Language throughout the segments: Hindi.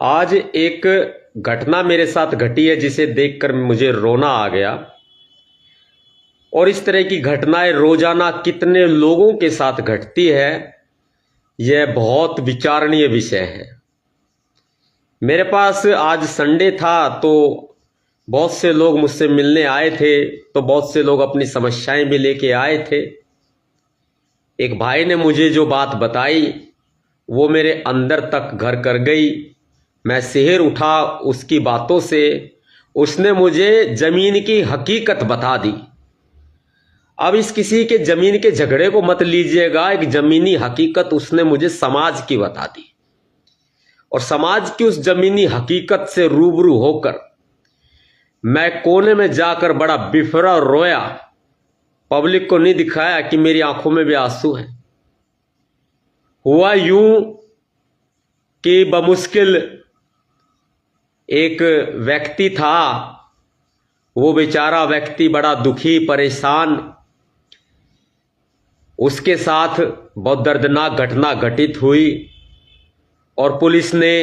आज एक घटना मेरे साथ घटी है जिसे देखकर मुझे रोना आ गया। और इस तरह की घटनाएं रोजाना कितने लोगों के साथ घटती है, यह बहुत विचारणीय विषय है। मेरे पास आज संडे था तो बहुत से लोग मुझसे मिलने आए थे, तो बहुत से लोग अपनी समस्याएं भी लेके आए थे। एक भाई ने मुझे जो बात बताई वो मेरे अंदर तक घर कर गई। मैं सिहर उठा उसकी बातों से। उसने मुझे जमीन की हकीकत बता दी। अब इस किसी के जमीन के झगड़े को मत लीजिएगा, एक जमीनी हकीकत उसने मुझे समाज की बता दी। और समाज की उस जमीनी हकीकत से रूबरू होकर मैं कोने में जाकर बड़ा बिफरा रोया। पब्लिक को नहीं दिखाया कि मेरी आंखों में भी आंसू हैं। हुआ यूं कि बमुश्किल एक व्यक्ति था, वो बेचारा व्यक्ति बड़ा दुखी परेशान। उसके साथ बहुत दर्दनाक घटना घटित हुई और पुलिस ने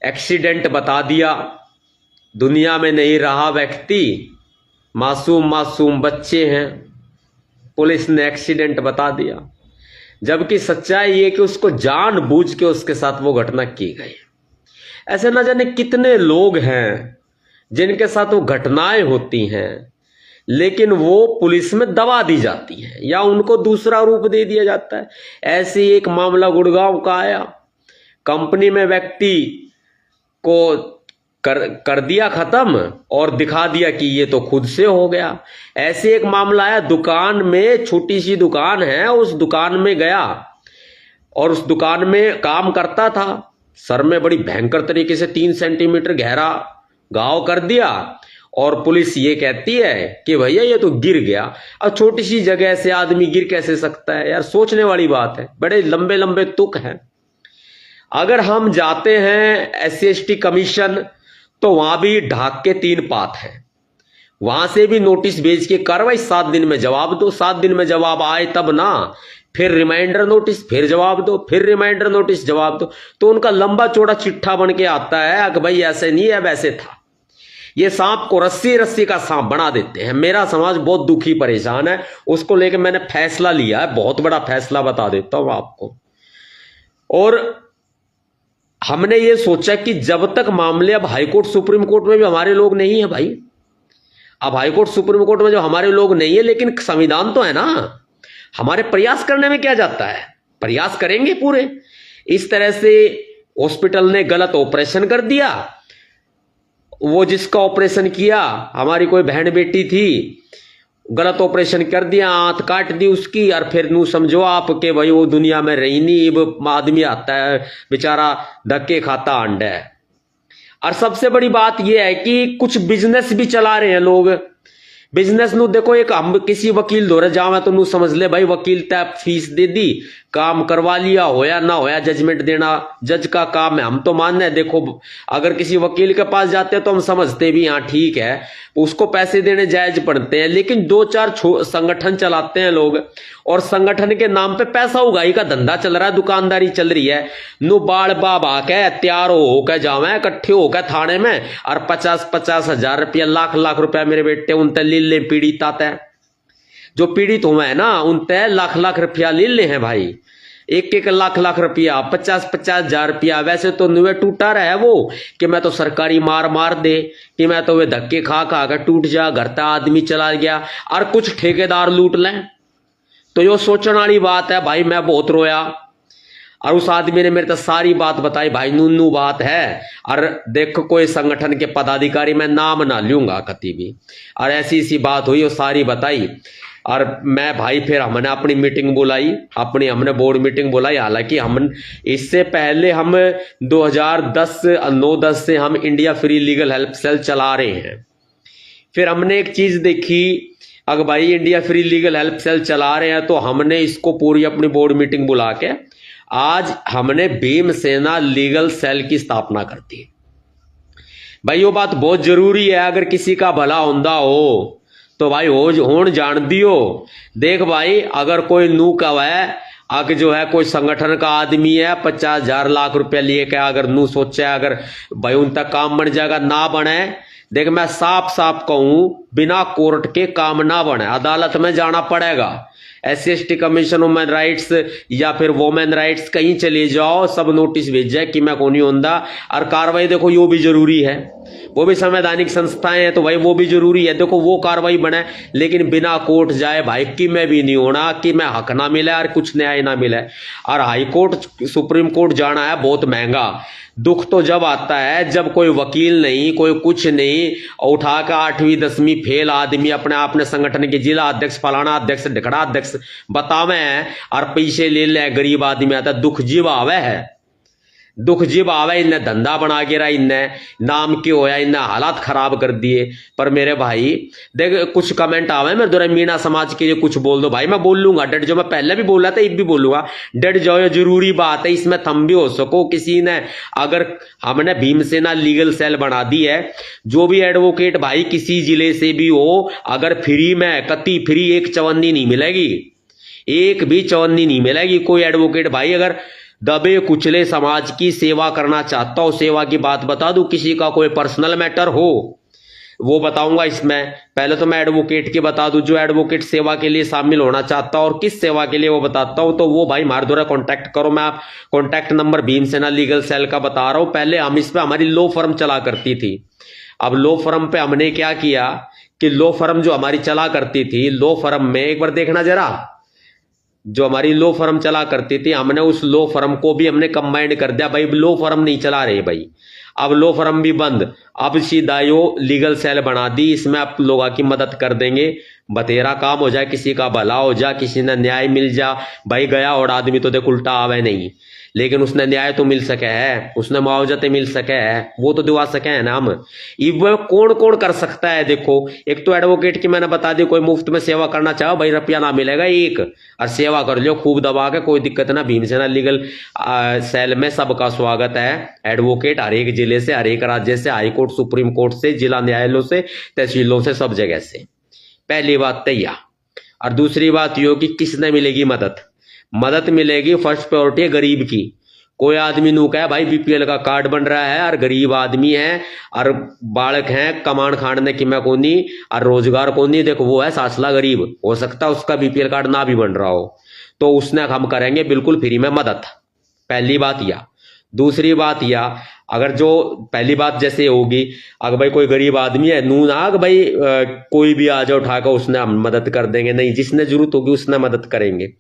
एक्सीडेंट बता दिया। दुनिया में नहीं रहा व्यक्ति, मासूम मासूम बच्चे हैं, पुलिस ने एक्सीडेंट बता दिया। जबकि सच्चाई ये कि उसको जानबूझ के उसके साथ वो घटना की गई। ऐसे न जाने कितने लोग हैं जिनके साथ वो घटनाएं होती हैं, लेकिन वो पुलिस में दबा दी जाती हैं या उनको दूसरा रूप दे दिया जाता है। ऐसे ही एक मामला गुड़गांव का आया। कंपनी में व्यक्ति को कर दिया खत्म और दिखा दिया कि ये तो खुद से हो गया। ऐसे एक मामला आया, दुकान में, छोटी सी दुकान है, उस दुकान में गया और उस दुकान में काम करता था। सर में बड़ी भयंकर तरीके से 3 सेंटीमीटर गहरा घाव कर दिया और पुलिस ये कहती है कि भैया ये तो गिर गया। अब छोटी सी जगह से आदमी गिर कैसे सकता है यार, सोचने वाली बात है। बड़े लंबे लंबे तुक हैं। अगर हम जाते हैं SC/ST कमीशन तो वहां भी ढाक के 3 पात है, वहां से भी नोटिस भेज के कार्रवाई 7 दिन में जवाब दो। 7 दिन में जवाब आए तब ना, फिर रिमाइंडर नोटिस, फिर जवाब दो, फिर रिमाइंडर नोटिस, जवाब दो। तो उनका लंबा चौड़ा चिट्ठा बन के आता है कि भाई ऐसे नहीं है वैसे था। ये सांप को रस्सी रस्सी का सांप बना देते हैं। मेरा समाज बहुत दुखी परेशान है, उसको लेकर मैंने फैसला लिया है, बहुत बड़ा फैसला बता देता हूं आपको। और हमने ये सोचा कि जब तक मामले, अब हाईकोर्ट सुप्रीम कोर्ट में भी हमारे लोग नहीं है भाई। अब हाईकोर्ट सुप्रीम कोर्ट में जो हमारे लोग नहीं है, लेकिन संविधान तो है ना। हमारे प्रयास करने में क्या जाता है, प्रयास करेंगे पूरे। इस तरह से हॉस्पिटल ने गलत ऑपरेशन कर दिया। वो जिसका ऑपरेशन किया, हमारी कोई बहन बेटी थी, गलत ऑपरेशन कर दिया, आंत काट दी उसकी। और फिर नू समझो आप के भाई वो दुनिया में रही नहीं। अब आदमी आता है बेचारा धक्के खाता अंडा है। और सबसे बड़ी बात यह है कि कुछ बिजनेस भी चला रहे हैं लोग। बिजनेस नु देखो, एक हम किसी वकील दौरे जावे तो नू समझ ले भाई वकील तय फीस दे दी, काम करवा लिया, होया ना होया जजमेंट देना जज का काम है। हम तो मानते हैं, देखो अगर किसी वकील के पास जाते हैं तो हम समझते भी हाँ ठीक है, उसको पैसे देने जायज पड़ते हैं। लेकिन 2-4 संगठन चलाते हैं लोग और संगठन के नाम पे पैसा उगाई का धंधा चल रहा है, दुकानदारी चल रही है। नु बाड़ बाबा के तैयार होकर जावे, इकट्ठे होकर थाने में और 50-50 हजार रुपया, लाख रुपया मेरे बेटे उनते ले पीड़ित आता है। जो पीड़ित हुए है ना उनते लाख रुपया ले ले हैं भाई, 1-1 लाख रुपया, 50-50 हजार रुपया। वैसे तो नुए टूटा रहा है वो कि मैं तो सरकारी मार दे, कि मैं तो वे धक्के खा कर टूट जा, घर तक आदमी चला गया और कुछ ठेकेदार लूट लें। तो यो सोचने वाली बात है भाई। मैं बहुत रोया और उस आदमी ने मेरे तक सारी बात बताई, भाई नूनू बात है। और देखो कोई संगठन के पदाधिकारी, मैं नाम ना लूंगा कभी भी, और ऐसी बात हुई, वो सारी बताई। और मैं भाई फिर हमने अपनी मीटिंग बुलाई, हमने बोर्ड मीटिंग बुलाई। हालांकि हम इससे पहले हम 2010-9-10 से हम India free legal help cell चला रहे हैं। फिर हमने एक चीज देखी, अगर भाई India free legal help cell चला रहे हैं तो हमने इसको पूरी अपनी बोर्ड मीटिंग बुला के आज हमने भीमसेना लीगल सेल की स्थापना कर दी। भाई वो बात बहुत जरूरी है। अगर किसी का भला होंदा हो तो भाई होण जान दियो। देख भाई, अगर कोई नू कवे आगे जो है कोई संगठन का आदमी है 50,000 लाख रुपया लिए के अगर नू सोचे अगर भाई उन तक काम बन जाएगा, ना बने। देख मैं साफ साफ कहूं, बिना कोर्ट के काम ना बने, अदालत में जाना पड़ेगा। SC/ST कमीशन, वुमेन राइट्स या फिर वोमेन राइट्स कहीं चले जाओ, सब नोटिस भेज जाए कि मैं कौन होंदा। और कार्रवाई देखो यो भी जरूरी है, वो भी संवैधानिक संस्थाएं हैं तो भाई वो भी जरूरी है। देखो वो कार्रवाई बने, लेकिन बिना कोर्ट जाए भाई कि मैं भी नहीं होना कि मैं हक ना मिले और कुछ न्याय ना मिले। और हाई कोर्ट सुप्रीम कोर्ट जाना है बहुत महंगा। दुख तो जब आता है जब कोई वकील नहीं, कोई कुछ नहीं, उठा कर 8वीं 10वीं फेल आदमी अपने आप ने संगठन के जिला अध्यक्ष, फलाना अध्यक्ष, ढिकड़ा अध्यक्ष बतावे हैं और पैसे ले ले। गरीब आदमी आता, दुख जीव आवे है, दुख जीव आवे। इन्हें धंधा बना के रहा, इन्हें नाम क्यों होया, इन्हें हालात खराब कर दिए। पर मेरे भाई देख कुछ कमेंट आवे मेरे द्वारा, मीणा समाज के लिए कुछ बोल दो भाई, मैं बोल लूंगा डट जो, मैं पहले भी बोल रहा था अब भी बोलूंगा, डट जाओ, ये जरूरी बात है, इसमें थम भी हो सको। किसी ने अगर हमने भीमसेना लीगल सेल बना दी है, जो भी एडवोकेट भाई किसी जिले से भी हो, अगर फ्री में कति फ्री एक चवन्नी नहीं मिलेगी, एक भी चवन्नी नहीं मिलेगी। कोई एडवोकेट भाई अगर दबे कुचले समाज की सेवा करना चाहता हो, सेवा की बात बता दूं, किसी का कोई पर्सनल मैटर हो वो बताऊंगा इसमें। पहले तो मैं एडवोकेट की बता दूं, जो एडवोकेट सेवा के लिए शामिल होना चाहता और किस सेवा के लिए वो बताता हूं, तो वो भाई हमारे द्वारा कांटेक्ट करो। मैं आप contact number Bhim Sena legal cell का बता रहा हूं। पहले हम इस पे हमारी लॉ फर्म चला करती थी। अब लॉ फर्म पे हमने क्या किया कि लॉ फर्म जो हमारी चला करती थी, लॉ फर्म में एक बार देखना जरा, जो हमारी लो फर्म चला करती थी, हमने उस लो फर्म को भी हमने कंबाइंड कर दिया। भाई लो फर्म नहीं चला रहे भाई, अब लो फर्म भी बंद, अब सीधा यो लीगल सेल बना दी। इसमें आप लोगों की मदद कर देंगे, बतेरा काम हो जाए, किसी का भला हो जाए, किसी ने न्याय मिल जा। भाई गया और आदमी तो देख उल्टा आवे नहीं, लेकिन उसने न्याय तो मिल सके है, उसने मुआवजा तो मिल सके है, वो तो दिवा सके है ना हम। ये कौन कौन कर सकता है? देखो एक तो एडवोकेट की मैंने बता दी, कोई मुफ्त में सेवा करना चाहो भाई रुपया ना मिलेगा एक, और सेवा कर लो खूब दबा के, कोई दिक्कत ना। भीमसेना लीगल सेल में सबका स्वागत है। एडवोकेट हर एक जिले से, हर एक राज्य से, हाई कोर्ट सुप्रीम कोर्ट से, जिला न्यायालयों से, तहसीलों से, सब जगह से। पहली बात तैयार। और दूसरी बात यो कि किसने मिलेगी मदद? मदद मिलेगी फर्स्ट प्रायोरिटी है गरीब की। कोई आदमी नू कहे भाई BPL का कार्ड बन रहा है और गरीब आदमी है और बालक है, कमान खाने की मैं कोनी और रोजगार कोनी, देखो वो है सासला गरीब, हो सकता है उसका BPL कार्ड ना भी बन रहा हो, तो उसने हम करेंगे बिल्कुल फ्री में मदद। पहली बात या। दूसरी बात या, अगर जो पहली बात जैसे होगी, अगर भाई कोई गरीब आदमी है नू ना भाई कोई भी आ जाओ उठाकर उसने हम मदद कर देंगे, नहीं, जिसने जरूरत होगी उसने मदद करेंगे।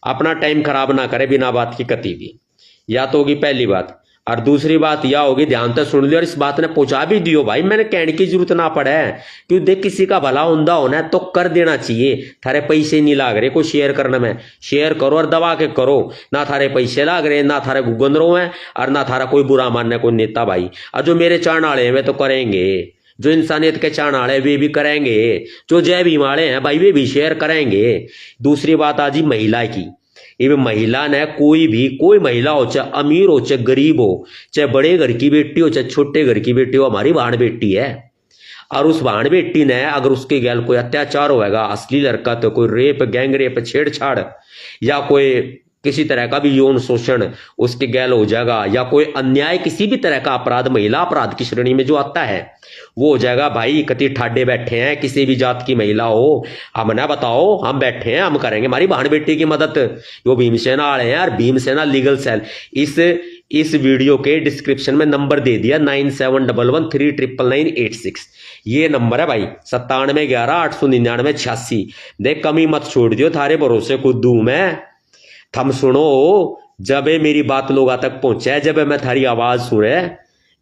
अपना टाइम खराब ना करे बिना बात की कती भी, या तो होगी पहली बात। और दूसरी बात यह होगी, ध्यान से सुन लियो और इस बात ने पहुंचा भी दियो भाई, मैंने कहने की जरूरत ना पड़े, क्यों देख किसी का भला होंदा होना है तो कर देना चाहिए। थारे पैसे नहीं लाग रहे कोई शेयर करने में, शेयर करो और दबा के करो, ना थारे पैसे लाग रहे, ना थारे गुगंदरों हैं, और ना थारा कोई बुरा मानने कोई नेता भाई। और जो मेरे चाहने वाले हैं वे तो करेंगे, जो इंसानियत के चाहने वाले वे भी करेंगे, जो जय भीम वाले हैं भाई वे भी शेयर करेंगे। दूसरी बात आज महिला की, ये महिला ने कोई महिला हो, चाहे अमीर हो चाहे गरीब हो, चाहे बड़े घर की बेटी हो चाहे छोटे घर की बेटी हो, हमारी बहन बेटी है। और उस बहन बेटी ने अगर उसके गैल कोई अत्याचार होगा, अश्लील हरकत, कोई रेप, गैंग रेप, छेड़छाड़ या कोई किसी तरह का भी यौन शोषण उसके गैल हो जाएगा, या कोई अन्याय किसी भी तरह का अपराध महिला अपराध की श्रेणी में जो आता है वो हो जाएगा। भाई कति ठाडे बैठे हैं, किसी भी जात की महिला हो, हम ना बताओ, हम बैठे हैं, हम करेंगे हमारी बहन बेटी की मदद। वो भीमसेना वाले हैं और भीमसेना लीगल सेल। इस वीडियो के डिस्क्रिप्शन में नंबर दे दिया 9711399986, ये नंबर है भाई, 9711899886। देख कमी मत छोड़ दियो, थारे भरोसे खुद दूं मैं। थम सुनो, जब मेरी बात लोगों तक पहुंचे, जब मैं थारी आवाज सुने,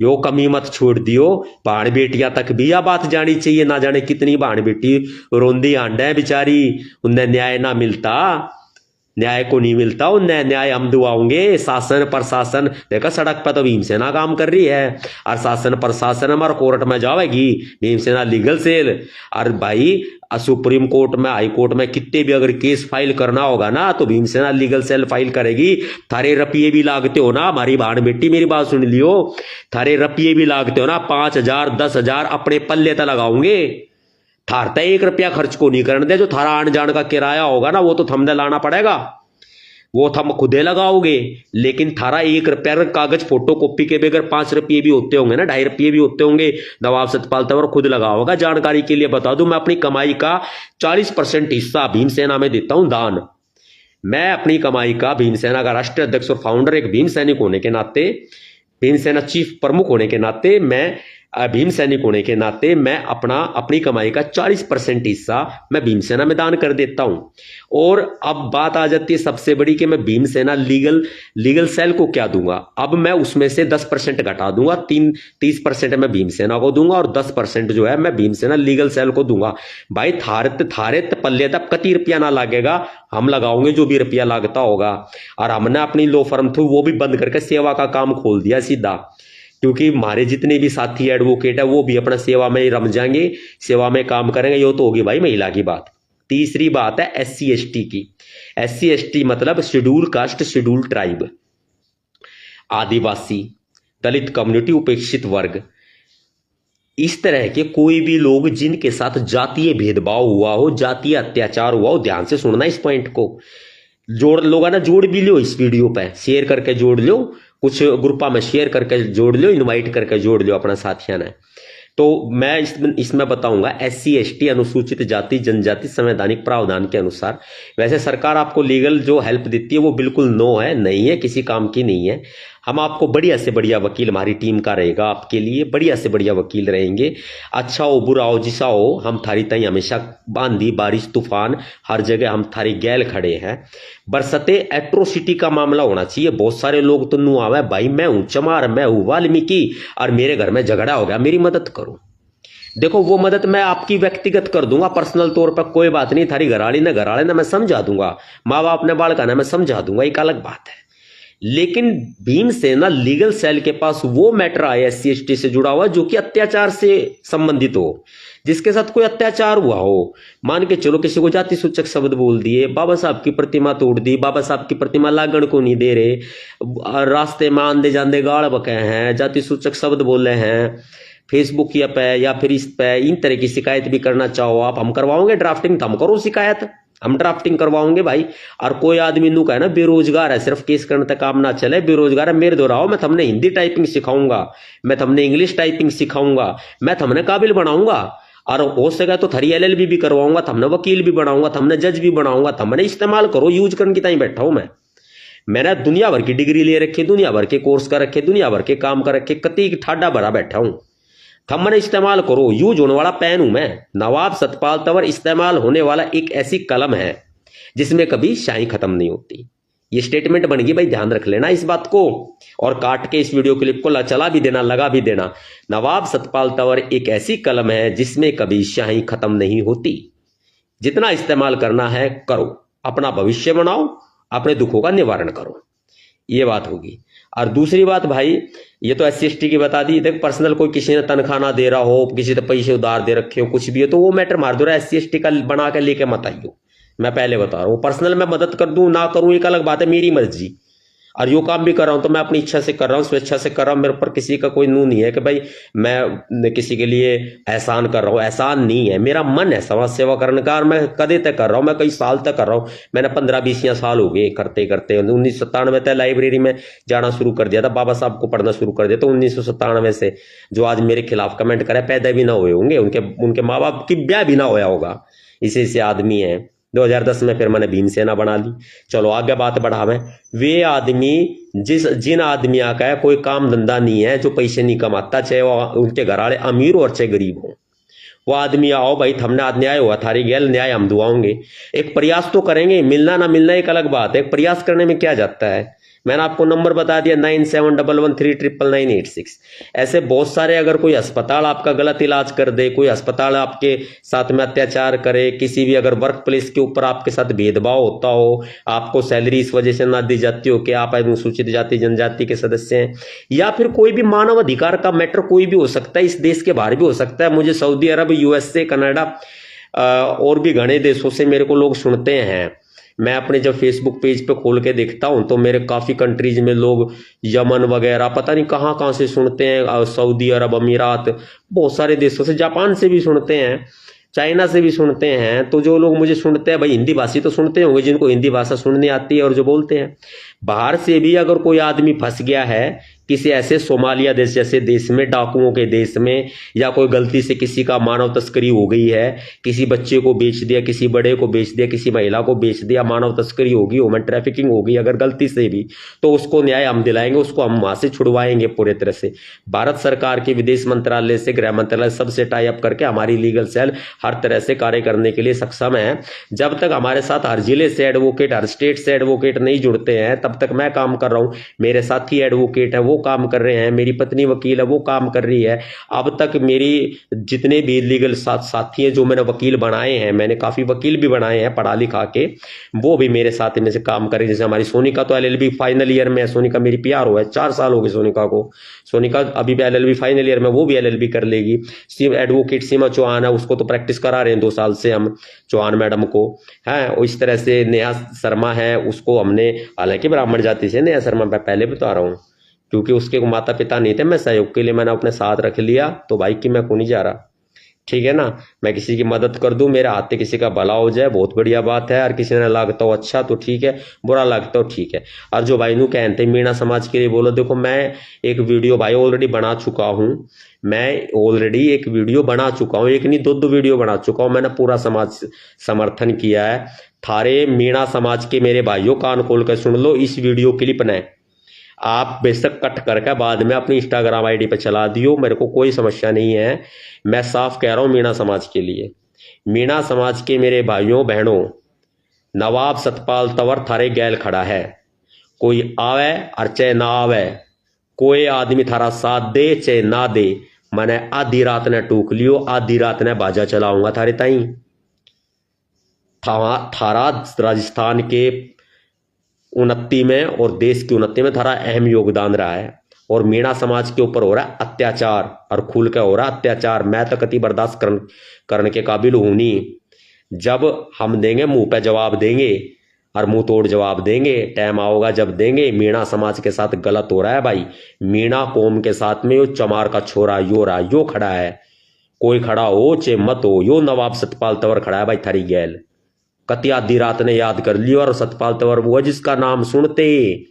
यो कमी मत छोड़ दियो। बहन बेटियां तक भी यह बात जानी चाहिए, ना जाने कितनी बहन बेटी रोंदी आंडे है बेचारी, उन्हें न्याय ना मिलता, न्याय को नहीं मिलता, उन्हें न्याय हम दिवाओगे। शासन प्रशासन देखा सड़क पर तो भीमसेना काम कर रही है, और शासन प्रशासन हमारे कोर्ट में जाएगी भीमसेना लीगल सेल। और भाई सुप्रीम कोर्ट में, हाई कोर्ट में कितने भी अगर केस फाइल करना होगा ना तो भीमसेना लीगल सेल फाइल करेगी। थारे रुपये भी लागते हो ना, हमारी बहन बेटी मेरी बात सुन लियो, थारे रुपये भी लागते हो ना, 5,000 10,000 अपने पल्ले तक लगाओगे। थारता 1 रुपया खर्च को नहीं करने दे, जो थारा आन जान का किराया होगा ना वो तो थमदे लाना पड़ेगा। वो थम खुदे लगाओगे, लेकिन थारा 1 रुपया कागज फोटो कॉपी के बगैर 5 रुपये भी होते होंगे ना, 2.5 रुपये भी होते होंगे, नवाब सतपाल तंवर खुद लगाओगा। जानकारी के लिए बता दूं, मैं अपनी कमाई का 40% हिस्सा भीमसेना में देता हूं दान। मैं अपनी कमाई का भीमसेना का राष्ट्रीय अध्यक्ष और फाउंडर, एक भीम सैनिक होने के नाते, भीमसेना चीफ प्रमुख होने के नाते, मैं भीम सैनिक होने के नाते मैं अपनी कमाई का 40% हिस्सा मैं भीमसेना में दान कर देता हूं। और अब बात आ जाती है सबसे बड़ी कि मैं भीमसेना लीगल सेल को क्या दूंगा। अब मैं उसमें से 10% घटा दूंगा, 30% मैं भीमसेना को दूंगा और 10% जो है मैं भीमसेना लीगल सेल को दूंगा। भाई थारे पल्ले तक कति रुपया ना लगेगा, हम लगाओगे जो भी रुपया लगता होगा। और हमने अपनी लो फर्म थी वो भी बंद करके सेवा का काम खोल दिया सीधा, क्योंकि हमारे जितने भी साथी एडवोकेट है वो भी अपना सेवा में रम जाएंगे, सेवा में काम करेंगे। ये तो होगी भाई महिला की बात। तीसरी बात है SC/ST की। SC/ST मतलब शेड्यूल कास्ट, शेड्यूल ट्राइब, आदिवासी, दलित कम्युनिटी, उपेक्षित वर्ग। इस तरह के कोई भी लोग जिनके साथ जातीय भेदभाव हुआ हो, जातीय अत्याचार हुआ हो, ध्यान से सुनना इस पॉइंट को। जोड़ लोग ना, जोड़ भी लो इस वीडियो पे, शेयर करके जोड़ लो, कुछ ग्रुपा में शेयर करके जोड़ लो, इनवाइट करके जोड़ लो अपना साथियों ने। तो मैं इसमें बताऊंगा SC/ST अनुसूचित जाति जनजाति संवैधानिक प्रावधान के अनुसार। वैसे सरकार आपको लीगल जो हेल्प देती है वो बिल्कुल नो है, नहीं है, किसी काम की नहीं है। हम आपको बढ़िया से बढ़िया वकील, हमारी टीम का रहेगा आपके लिए, बढ़िया से बढ़िया वकील रहेंगे। अच्छा हो बुरा हो जिसा हो, हम थारी तई हमेशा बांधी बारिश तूफान हर जगह हम थारी गैल खड़े हैं। बरसते एट्रोसिटी का मामला होना चाहिए। बहुत सारे लोग तो नू आवे, भाई मैं हूं चमार, मैं हूं वाल्मीकि और मेरे घर में झगड़ा हो गया, मेरी मदद करो। देखो वो मदद मैं आपकी व्यक्तिगत कर दूंगा, पर्सनल तौर पर कोई बात नहीं। थारी घराड़ी ने घराड़े ने मैं समझा दूंगा, माँ बाप ने बालका ने मैं समझा दूंगा, एक अलग बात है। लेकिन भीमसेना लीगल सेल के पास वो मैटर आया SC/ST से जुड़ा हुआ जो कि अत्याचार से संबंधित हो, जिसके साथ कोई अत्याचार हुआ हो। मान के चलो किसी को जाति सूचक शब्द बोल दिए, बाबा साहब की प्रतिमा तोड़ दी, बाबा साहब की प्रतिमा लागण को नहीं दे रहे, रास्ते में आंदे जांदे गाड़ बके हैं, जाति सूचक शब्द बोले हैं, फेसबुक या फिर इस पे इन तरह की शिकायत भी करना चाहो आप, हम करवाओगे ड्राफ्टिंग, तो हम करो शिकायत, हम ड्राफ्टिंग करवाओगे भाई। और कोई आदमी नू कहे ना बेरोजगार है, सिर्फ केस करने तक काम ना चले, बेरोजगार है, मेरे दोहराओ, मैं थमने हिंदी टाइपिंग सिखाऊंगा, मैं थमने इंग्लिश टाइपिंग सिखाऊंगा, मैं थमने काबिल बनाऊंगा। और हो सके तो थरी LLB भी करवाऊंगा, थमने वकील भी बनाऊंगा, थमने जज भी बनाऊंगा, थमने इस्तेमाल करो, यूज करने की ताई बैठा हूं मैं। मैंने दुनिया भर की डिग्री ले रखी, दुनिया भर के कोर्स कर रखे, दुनिया भर के काम कर रखे, कति ठाडा भरा बैठा हूं। थमने इस्तेमाल करो, यूज होने वाला पेन हूं मैं। नवाब सतपाल तंवर इस्तेमाल होने वाला एक ऐसी कलम है जिसमें कभी स्याही खत्म नहीं होती। ये स्टेटमेंट बन गई भाई, ध्यान रख लेना इस बात को। और काट के इस वीडियो क्लिप को चला भी देना, लगा भी देना। नवाब सतपाल तंवर एक ऐसी कलम है जिसमें कभी स्याही खत्म नहीं होती। जितना इस्तेमाल करना है करो, अपना भविष्य बनाओ, अपने दुखों का निवारण करो, ये बात होगी। और दूसरी बात भाई, ये तो SC/ST की बता दी। देख पर्सनल कोई किसी ने तनख्वाह ना दे रहा हो, किसी ने पैसे उधार दे रखे हो, कुछ भी हो, तो वो मैटर मार दो, SC/ST का बना के लेके मत आइयो। मैं पहले बता रहा हूँ, पर्सनल में मदद कर दूं ना करूं एक अलग बात है, मेरी मर्जी। और यो काम भी कर रहा हूं तो मैं अपनी इच्छा से कर रहा हूं, स्वेच्छा से कर रहा हूं। मेरे ऊपर किसी का कोई नू नहीं है कि भाई मैं किसी के लिए एहसान कर रहा हूं, एहसान नहीं है। मेरा मन है समाज सेवा करने का, और मैं कदे तक कर रहा हूं, मैं कई साल तक कर रहा हूं। मैंने 15-20 साल हो गए करते करते। 1997 तक लाइब्रेरी में जाना शुरू कर दिया था, बाबा साहब को पढ़ना शुरू कर दिया। तो 1997 से जो आज मेरे खिलाफ कमेंट करे, पैदा भी ना हुए होंगे, उनके माँ बाप की ब्याह भी ना होया होगा, इसे आदमी है। 2010 में फिर मैंने भीमसेना बना ली। चलो आगे बात बढ़ावे। वे आदमी जिन आदमियों का कोई काम धंधा नहीं है, जो पैसे नहीं कमाता, चाहे वो उनके घर वाले अमीर हो और चाहे गरीब हो, वो आदमी आओ भाई, हमने आज न्याय हुआ, थारी गैल न्याय हम दुआओंगे। एक प्रयास तो करेंगे, मिलना ना मिलना एक अलग बात है, एक प्रयास करने में क्या जाता है। मैंने आपको नंबर बता दिया 9711399986। ऐसे बहुत सारे, अगर कोई अस्पताल आपका गलत इलाज कर दे, कोई अस्पताल आपके साथ में अत्याचार करे, किसी भी अगर वर्क प्लेस के ऊपर आपके साथ भेदभाव होता हो, आपको सैलरी इस वजह से ना दी जाती हो कि आप अनुसूचित जाति जनजाति के सदस्य हैं, या फिर कोई भी मानव अधिकार का मैटर कोई भी हो सकता है, इस देश के बाहर भी हो सकता है। मुझे सऊदी अरब, USA, कनाडा और भी घने देशों से मेरे को लोग सुनते हैं। मैं अपने जब फेसबुक पेज पे खोल के देखता हूं तो मेरे काफी कंट्रीज में लोग, यमन वगैरह, पता नहीं कहां कहां से सुनते हैं, सऊदी अरब, अमीरात, बहुत सारे देशों से, जापान से भी सुनते हैं। चाइना से भी सुनते हैं। तो जो लोग मुझे सुनते हैं भाई, हिंदी भाषी तो सुनते होंगे, जिनको हिंदी भाषा सुननी आती है और जो बोलते हैं। बाहर से भी अगर कोई आदमी फंस गया है किसी ऐसे सोमालिया देश जैसे देश में, डाकुओं के देश में, या कोई गलती से किसी का मानव तस्करी हो गई है, किसी बच्चे को बेच दिया, किसी बड़े को बेच दिया, किसी महिला को बेच दिया, मानव तस्करी होगी, ह्यूमन ट्रैफिकिंग होगी अगर गलती से भी, तो उसको न्याय हम दिलाएंगे, उसको हम वहां से छुड़वाएंगे पूरे तरह से। भारत सरकार के विदेश मंत्रालय से, गृह मंत्रालय सबसे टाई अप करके हमारी लीगल सेल हर तरह से कार्य करने के लिए सक्षम है। जब तक हमारे साथ हर जिले से एडवोकेट, हर स्टेट से एडवोकेट नहीं जुड़ते हैं, तब तक मैं काम कर रहा हूं। मेरे साथी एडवोकेट है वो काम कर रहे हैं, मेरी पत्नी वकील है वो काम कर रही है। अब तक मेरी जितने भी लीगल साथी हैं जो मैंने वकील बनाए हैं, मैंने काफी वकील भी बनाए हैं पढ़ा लिखा के, वो भी मेरे साथ में से काम कर रहे हैं। जैसे हमारी सोनिका तो एलएलबी फाइनल ईयर में है, सोनिका मेरी पीआर हो है, 4 साल हो गए सोनिका को। सोनिका अभी भी एलएलबी फाइनल ईयर में, वो भी एलएलबी कर लेगी। एडवोकेट सीमा चौहान है, उसको तो प्रैक्टिस करा रहे हैं 2 साल से हम, चौहान मैडम को है। इस तरह से नेहा शर्मा है, उसको हमने, हालांकि ब्राह्मण जाति से नेहा शर्मा, मैं पहले बता रहा हूँ, क्योंकि उसके माता पिता नहीं थे, मैं सहयोग के लिए मैंने अपने साथ रख लिया, तो भाई कि मैं को नहीं जा रहा, ठीक है ना। मैं किसी की मदद कर दूं, मेरे हाथ से किसी का भला हो जाए, बहुत बढ़िया बात है। और किसी ने लगता हो अच्छा तो ठीक है, बुरा लगता हो ठीक है। और जो भाई नू कहते मीणा समाज के लिए बोलो, देखो मैं एक वीडियो भाई ऑलरेडी बना चुका हूं, मैं ऑलरेडी एक वीडियो बना चुका हूं, एक नहीं 2 वीडियो बना चुका हूं। मैंने पूरा समाज समर्थन किया है। थारे मीणा समाज के मेरे भाइयों कान खोल कर सुन लो, इस वीडियो क्लिप ने आप बेशक कट करके बाद में अपनी इंस्टाग्राम आईडी पे चला दियो, मेरे को कोई समस्या नहीं है। मैं साफ कह रहा हूं मीणा समाज के लिए, मीणा समाज के मेरे भाइयों बहनों, नवाब सतपाल तंवर थारे गैल खड़ा है। कोई आवे और चाहे ना आवे, कोई आदमी थारा साथ दे चाहे ना दे, मैंने आधी रात ने टूक लियो, आधी रात ने बाजा चलाऊंगा थारे ताई। थारा राजस्थान के उन्नति में और देश की उन्नति में थारा अहम योगदान रहा है। और मीणा समाज के ऊपर हो रहा है अत्याचार, और खुल के हो रहा है अत्याचार। मैं तो कति बर्दाश्त करने के काबिल हूं नहीं। जब हम देंगे मुंह पे जवाब देंगे, और मुंह तोड़ जवाब देंगे, टाइम आओगा जब देंगे। मीणा समाज के साथ गलत हो रहा है भाई, मीणा कौम के साथ में यो चमार का छोरा यो रहा, यो खड़ा है। कोई खड़ा हो चे मत हो, यो नवाब सतपाल तंवर खड़ा है भाई थारी गैल। कति आधी रात ने याद कर लियो। और सतपाल तंवर वो जिसका नाम सुनते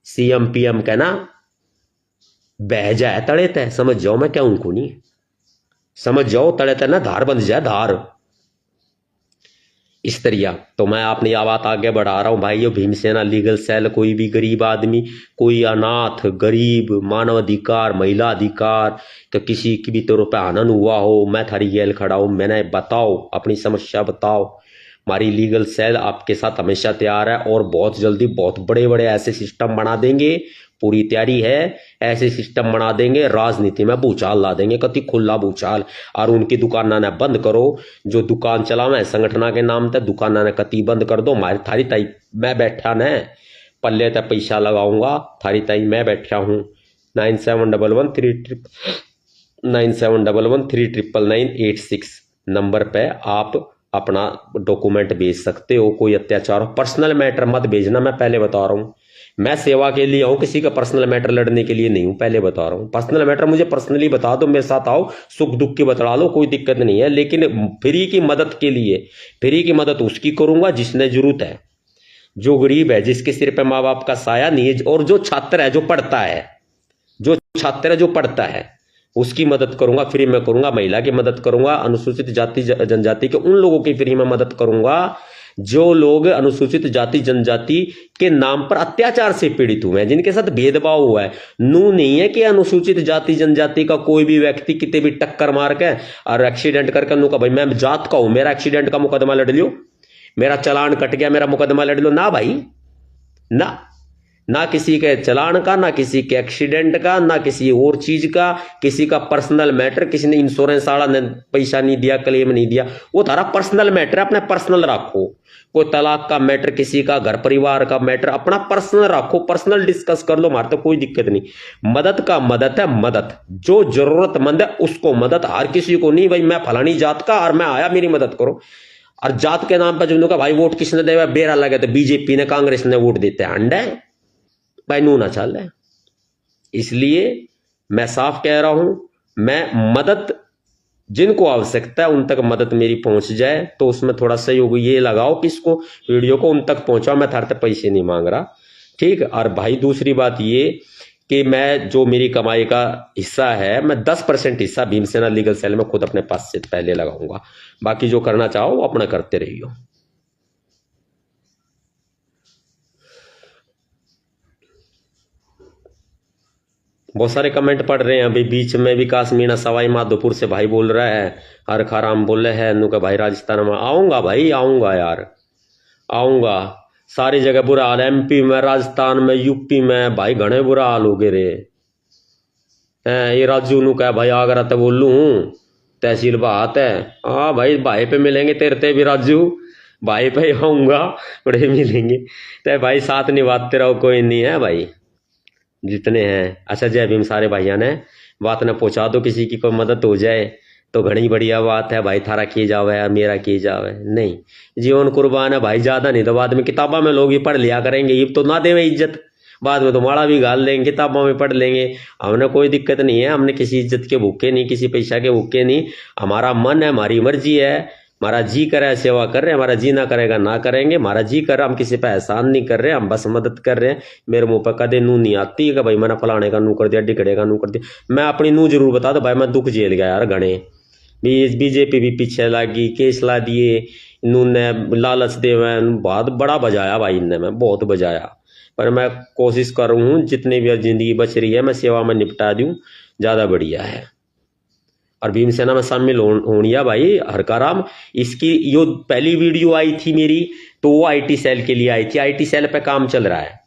सीएम पीएम का ना बह जाए तड़े तय, समझ जाओ मैं क्या उनको नहीं, समझ जाओ तड़े तय ना धार बंध जाए धार, इस तरिया। तो मैं अपनी बात आगे बढ़ा रहा हूं भाई। ये भीमसेना लीगल सेल, कोई भी गरीब आदमी, कोई अनाथ गरीब, मानव अधिकार, महिला अधिकार, तो किसी की भी तरह पे हनन हुआ हो, मैं थारी गैल खड़ा हूं। मैंने बताओ अपनी समस्या बताओ, हमारी लीगल सेल आपके साथ हमेशा तैयार है। और बहुत जल्दी बहुत बड़े बड़े ऐसे सिस्टम बना देंगे, पूरी तैयारी है। ऐसे सिस्टम बना देंगे, राजनीति में भूचाल ला देंगे, कति खुला भूचाल। और उनकी दुकाना ने बंद करो, जो दुकान चलावे संगठना के नाम पे, दुकाना ने कति बंद कर दो। हमारी थारी ताई मैं बैठा न पल्ले तक पैसा लगाऊंगा, थारी ताई मैं बैठा हूँ। 97113971139986 नंबर पे आप अपना डॉक्यूमेंट भेज सकते हो। कोई अत्याचार हो, पर्सनल मैटर मत भेजना, मैं पहले बता रहा हूं। मैं सेवा के लिए हूं, किसी का पर्सनल मैटर लड़ने के लिए नहीं हूं, पहले बता रहा हूं। पर्सनल मैटर मुझे पर्सनली बता दो, मेरे साथ आओ, सुख दुख की बतला लो, कोई दिक्कत नहीं है। लेकिन फ्री की मदद के लिए, फ्री की मदद उसकी करूंगा जिसने जरूरत है, जो गरीब है, जिसके सिर पे माँ बाप का साया नहीं है, और जो छात्र है, जो पढ़ता है, जो छात्र है, जो पढ़ता है, उसकी मदद करूंगा, फ्री में करूंगा। महिला की मदद करूंगा, अनुसूचित जाति जनजाति के उन लोगों की फ्री में मदद करूंगा जो लोग अनुसूचित जाति जनजाति के नाम पर अत्याचार से पीड़ित हुए हैं, जिनके साथ भेदभाव हुआ है। नू नहीं है कि अनुसूचित जाति जनजाति का कोई भी व्यक्ति कितने भी टक्कर मार के और एक्सीडेंट करके नू का भाई मैं जात का हूं, मेरा एक्सीडेंट का मुकदमा लड़ लियो, मेरा चालान कट गया, मेरा मुकदमा लड़ लो। ना भाई ना किसी के चालान का, ना किसी के एक्सीडेंट का, ना किसी और चीज का, किसी का पर्सनल मैटर, किसी ने इंश्योरेंस वाला ने पैसा नहीं दिया, क्लेम नहीं दिया, वो तारा पर्सनल मैटर है, अपने पर्सनल रखो। कोई तलाक का मैटर, किसी का घर परिवार का मैटर, अपना पर्सनल रखो, पर्सनल डिस्कस कर लो, हमारे तो कोई दिक्कत नहीं। मदद का मदद है, मदद जो जरूरतमंद है उसको मदद, हर किसी को नहीं भाई मैं फलानी जात का और मैं आया मेरी मदद करो। और जात के नाम पर जो का भाई वोट किसने दे, बेरा लगे तो बीजेपी ने कांग्रेस ने वोट देते हैं, अंडे भाई नू ना चल है। इसलिए मैं साफ कह रहा हूं, मैं मदद जिनको आवश्यकता है उन तक मदद मेरी पहुंच जाए, तो उसमें थोड़ा सहयोग ये लगाओ कि इसको वीडियो को उन तक पहुंचाओ। मैं थारे तक पैसे नहीं मांग रहा, ठीक। और भाई दूसरी बात ये कि मैं जो मेरी कमाई का हिस्सा है, मैं 10% हिस्सा भीमसेना लीगल सेल में खुद अपने पास से पहले लगाऊंगा। बाकी जो करना चाहो वो अपना करते रहियो। बहुत सारे कमेंट पढ़ रहे हैं। अभी बीच में विकास मीणा सवाई माधोपुर से भाई बोल रहा है, हर खाराम बोले है नु का भाई राजस्थान में आऊंगा। भाई आऊंगा यार, आऊंगा। सारी जगह बुरा हाल है, MP में, राजस्थान में, यूपी में भाई घने बुरा हाल हो गए रे। ये राजू नु का भाई आगरा तो बोलू तहसील बात है। हाँ भाई, भाई पे मिलेंगे तेरे ते भी राजू, भाई पे आऊंगा, बड़े मिलेंगे तो भाई साथ निभाते रहो, कोई नहीं है भाई जितने हैं। अच्छा जय भीम सारे भाइयों ने बात ने पहुंचा दो, किसी की कोई मदद हो जाए तो घनी बढ़िया बात है भाई। थारा किए जावे मेरा किए जावे नहीं, जीवन कुर्बान है भाई। ज्यादा नहीं तो बाद में किताबों में लोग ही पढ़ लिया करेंगे, ये तो ना देवे इज्जत, बाद में तो माड़ा भी गाल लेंगे, किताबों में पढ़ लेंगे। हमने कोई दिक्कत नहीं है, हमने किसी इज्जत के भूखे नहीं, किसी पैसा के भूखे नहीं। हमारा मन है, हमारी मर्जी है, हमारा जी करे सेवा कर रहे हैं, हमारा जी ना करेगा ना करेंगे। हमारा जी कर रहा, हम किसी पे एहसान नहीं कर रहे, हम बस मदद कर रहे हैं। मेरे मुंह पर कदे नू नहीं आती कि भाई मैंने फलाने का नू कर दिया, डिकड़े का नू कर दिया। मैं अपनी नू जरूर बता दो भाई, मैं दुख झेल गया यार घने। बीजेपी भी पीछे लगी, केस ला दिए, नू ने लालच देवे, बहुत बड़ा बजाया भाई इनने, मैं बहुत बजाया। पर मैं कोशिश कर रहा हूँ जितनी भी जिंदगी बच रही है मैं सेवा में निपटा दूं, ज्यादा बढ़िया है। और भीमसेना में शामिल होनिया भाई हरकाराम। इसकी जो पहली वीडियो आई थी मेरी, तो वो IT सेल के लिए आई थी। IT सेल पे काम चल रहा है,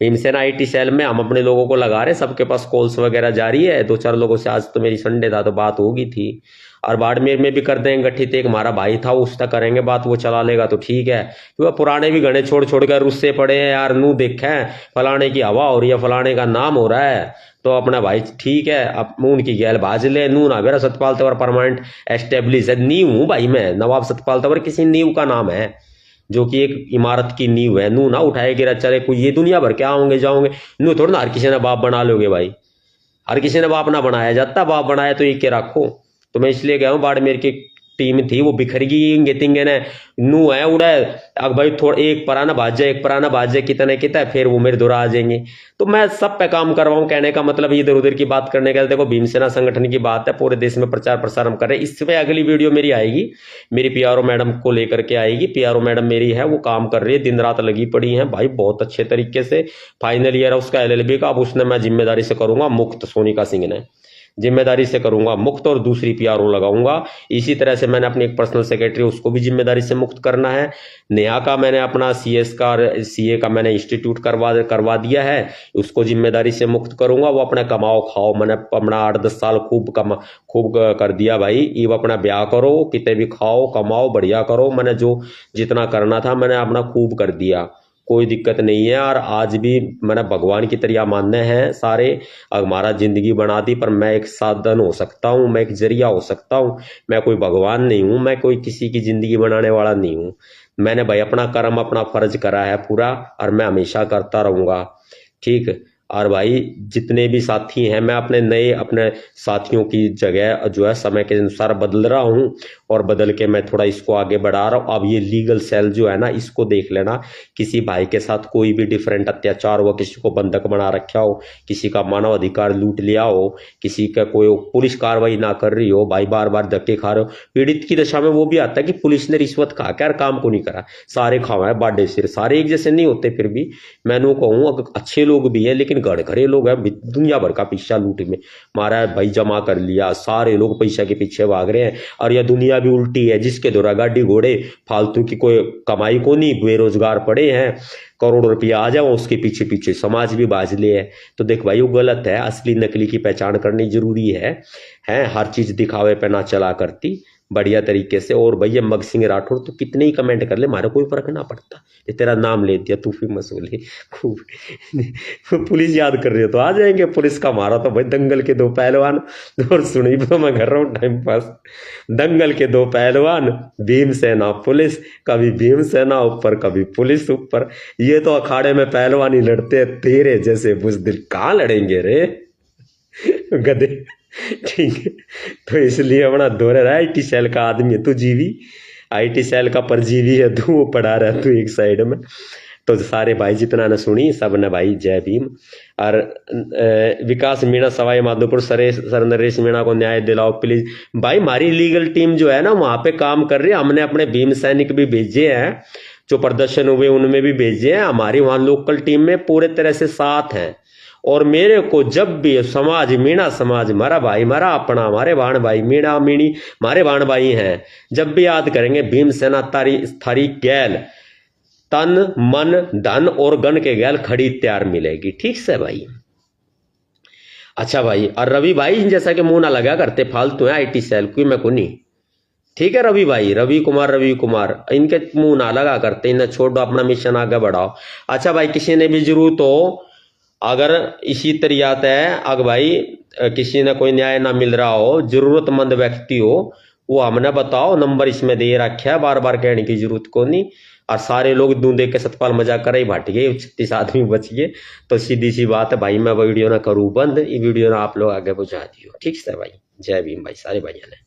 भीमसेना IT सेल में हम अपने लोगों को लगा रहे, सबके पास कॉल्स वगैरह जारी है। 2-4 लोगों से आज तो मेरी संडे था तो बात होगी थी। और बाड़मेर में भी कर देंगे गठित, एक हमारा भाई था उसका करेंगे बात, वो चला लेगा तो ठीक है। क्योंकि पुराने भी घने छोड़ छोड़ कर रुस्से पड़े हैं यार, नू देखें फलाने की हवा हो रही है, फलाने का नाम हो रहा है, तो अपना भाई ठीक है अब उनकी गैल बाज ले। नू ना मेरा सतपाल तंवर परमानेंट एस्टेब्लिश है, नींव हूँ भाई मैं। नवाब सतपाल तंवर किसी नींव का नाम है, जो कि एक इमारत की नींव है। नू ना उठाए गिरा चले कोई ये दुनिया भर क्या होंगे जाओगे, नू थोड़ा ना हर किसी ने बाप बना लोगे भाई। हर किसी ने बाप ना बनाया जाता, बाप बनाया तो ये के रखो। तो मैं इसलिए गया हूँ, बाड़मेर की टीम थी वो बिखर गई तिंगे ने, नू है उड़ा अब भाई थोड़ा एक पराना भाज्य एक पराना भाज्य कितने कितना है, फिर वो मेरे दुरा आ जाएंगे। तो मैं सब पे काम कर रहा हूँ, कहने का मतलब इधर उधर की बात करने का। देखो भीमसेना संगठन की बात है, पूरे देश में प्रचार प्रसार हम कर रहे हैं। इससे अगली वीडियो मेरी आएगी, मेरी PRO मैडम को लेकर के आएगी। PRO मैडम मेरी है, वो काम कर रही है, दिन रात लगी पड़ी है भाई बहुत अच्छे तरीके से। फाइनल ईयर है उसका LLB का, अब उसने मैं जिम्मेदारी से करूंगा मुक्त, सोनिका सिंह ने जिम्मेदारी से करूंगा मुक्त, और दूसरी PRO लगाऊंगा। इसी तरह से मैंने अपनी एक पर्सनल सेक्रेटरी, उसको भी जिम्मेदारी से मुक्त करना है। नेहा का मैंने अपना CS का CA का मैंने इंस्टीट्यूट करवा दिया है, उसको जिम्मेदारी से मुक्त करूंगा। वो अपने कमाओ खाओ, मैंने अपना 8-10 साल खूब कर दिया भाई। ये अपना ब्याह करो, कितने भी खाओ कमाओ बढ़िया करो, मैंने जो जितना करना था मैंने अपना खूब कर दिया, कोई दिक्कत नहीं है। और आज भी मैंने भगवान की तरह मानने हैं सारे, हमारा जिंदगी बना दी, पर मैं एक साधन हो सकता हूँ, मैं एक जरिया हो सकता हूँ, मैं कोई भगवान नहीं हूँ, मैं कोई किसी की जिंदगी बनाने वाला नहीं हूँ। मैंने भाई अपना कर्म अपना फर्ज करा है पूरा, और मैं हमेशा करता रहूंगा, ठीक। और भाई जितने भी साथी हैं, मैं अपने साथियों की जगह जो है समय के अनुसार बदल रहा हूं, और बदल के मैं थोड़ा इसको आगे बढ़ा रहा हूं। अब ये लीगल सेल जो है ना, इसको देख लेना, किसी भाई के साथ कोई भी डिफरेंट अत्याचार हो, किसी को बंधक बना रखा हो, किसी का मानव अधिकार लूट लिया हो, किसी का कोई पुलिस कार्रवाई ना कर रही हो, भाई बार बार धक्के खा रहे हो, पीड़ित की दशा में वो भी आता है कि पुलिस ने रिश्वत खा के काम को नहीं करा, सारे खावा है बाडे सिर, सारे एक जैसे नहीं होते। फिर भी मैंने कहूँ अच्छे लोग भी है, लेकिन घड़े लोग हैं, दुनिया भर का पैसा लूट में मारा भाई, जमा कर लिया, सारे लोग पैसा के पीछे भाग रहे हैं। और यह दुनिया भी उल्टी है, जिसके द्वारा गाड़ी घोड़े फालतू की कोई कमाई को नहीं, बेरोजगार पड़े हैं, करोड़ों रुपया आ जाओ उसके पीछे पीछे समाज भी बाजले है। तो देख भाई वो गलत है, असली नकली की पहचान करनी जरूरी है। हर चीज दिखावे पे ना चला करती, बढ़िया तरीके से। और भैया मग सिंह राठौर तो कितने ही कमेंट कर ले, मारे कोई फर्क ना पड़ता, ये तेरा नाम ले दिया तू फेमस हो ले खूब पुलिस याद कर रही हो तो आ जाएंगे पुलिस का। मारा तो भाई दंगल के दो पहलवान, और सुनी तो मैं कर रहा हूँ टाइम पास, दंगल के दो पहलवान, भीमसेना पुलिस, कभी भीमसेना ऊपर कभी पुलिस ऊपर। ये तो अखाड़े में पहलवान ही लड़ते हैं, तेरे जैसे बुजदिल कहाँ लड़ेंगे रे। गधे। ठीक है, तो इसलिए अपना दौरे रहा IT सेल का आदमी है तू, जीवी IT सेल का परजीवी है तू, वो पड़ा रहा तू एक साइड में। तो सारे भाई जितना ने सुनी सब ने भाई जय भीम। और विकास मीणा सवाई माधोपुर, सर नरेश मीणा को न्याय दिलाओ प्लीज। भाई हमारी लीगल टीम जो है ना वहां पे काम कर रही है, हमने अपने भीम सैनिक भी भेजे हैं, जो प्रदर्शन हुए उनमें भी भेजे हैं, हमारी वहां लोकल टीम में पूरे तरह से साथ हैं। और मेरे को जब भी समाज, मीणा समाज हमारा भाई, हमारा अपना, हमारे भाण भाई, मीणा मीणी हमारे भाण भाई हैं, जब भी याद करेंगे भीमसेना थारी गैल तन मन धन और गन के गैल खड़ी तैयार मिलेगी। ठीक से भाई। अच्छा भाई, और रवि भाई जैसा कि मुंह ना लगा करते फालतू है IT सेल कोई मैं को नहीं। ठीक है रवि भाई, रवि कुमार इनके मुंह ना लगा करते, इन्हें छोड़ो, अपना मिशन आगे बढ़ाओ। अच्छा भाई, किसी ने भी जरूरत हो, अगर इसी तरीयात है, अगर भाई किसी ने कोई न्याय ना मिल रहा हो, जरूरतमंद व्यक्ति हो, वो हमने बताओ, नंबर इसमें दे रखा है, बार बार कहने की जरूरत को नहीं। और सारे लोग दूं देख के सतपाल मजाक कर ही भाट गए, 36 आदमी बच गए। तो सीधी सी बात है भाई, मैं वीडियो ना करूँ बंद, ये वीडियो ना आप लोग आगे बुझा दियो। ठीक है भाई, जय भीम भाई सारे भाइयों ने।